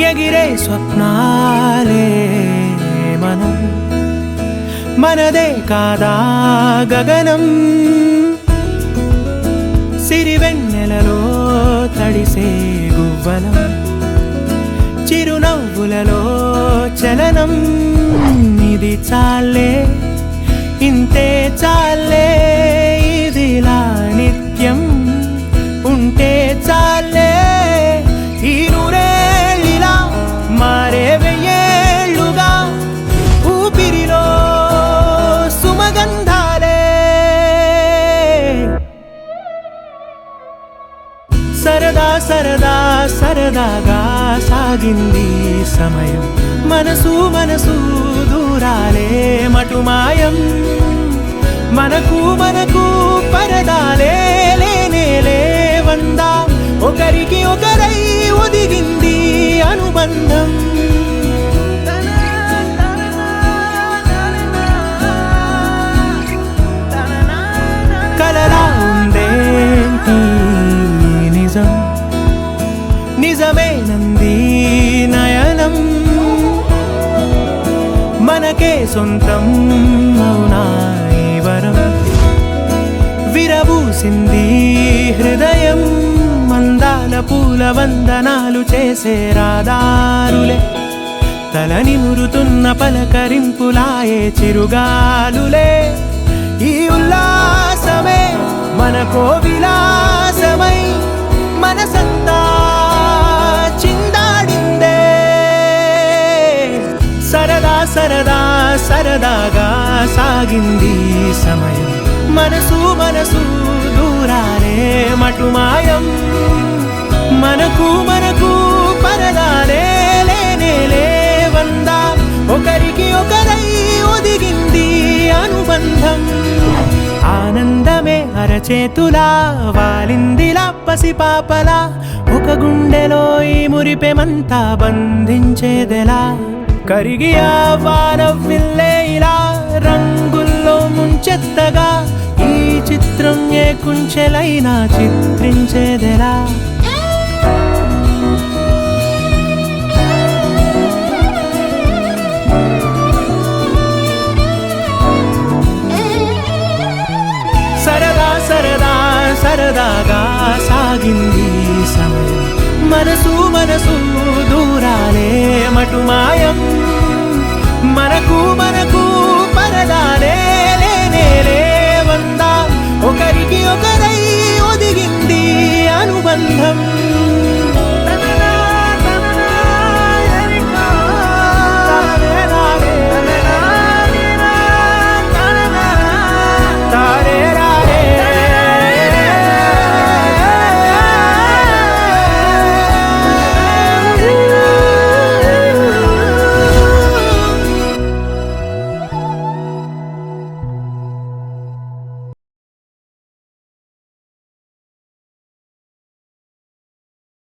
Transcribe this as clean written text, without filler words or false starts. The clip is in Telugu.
ఎగిరే స్వప్నాలే మనం మనదే కాదా గగనం సిరివెన్నెలలో తడిసే గువ్వలం చిరునవ్వులలో చలనం ఇది చాలే ఇంతే చాలే ఇదిలా నిత్యం ఉంటే చాలే ఈ నూరేళ్ళిలా మారే వెయ్యేళ్ళుగా ఊపిరిలో సుమగంధాలే సరదా సరదా సరదాగా సాగింది సమయం మనసు మనసు దూరాలే మటుమాయం మనకు మనకు పరదాలే లేనే లేవందా ఒకరికి ఒకరై ఒదిగింది అనుబంధం కలలా ఉందేంటి నిజం నిజమేనంది నయనం మనకే సొంతం అవునా ఈ వరం విరబూసింది హృదయం మందాల పూల వందనాలు చేసే రాదారులే తల నిమురుతున్న పలకరింపులాయే చిరుగాలులే ఈ ఉల్లాసమే మనకో విలాసమై మనసంతా చిందాడిందే సరదా సరదా సరదాగా సాగింది సమయం మనసు మనసు దూరాలే మటుమాయం మనకు మనకు పరదాలే లేనే లేవందా ఒకరికి ఒకరై ఒదిగింది అనుబంధం ఆనందమే అరచేతులా వాలిందిలా పసిపాపలా ఒక గుండెలో ఈ మురిపెమంతా బంధించేదెలా కరిగి ఆ వానవిల్లే ఇలా రంగుల్లో ముంచెత్తగా ఈ చిత్రం ఏ కుంచెలైనా చిత్రించేదెలా సరదా సరదా సరదాగా సాగింది సమయం మనసు మనసు దూరాలే మటుమాయం మనకు మనకు పరదాలే లేనే లేవందా ఒకరికి ఒకరై ఒదిగింది అనుబంధం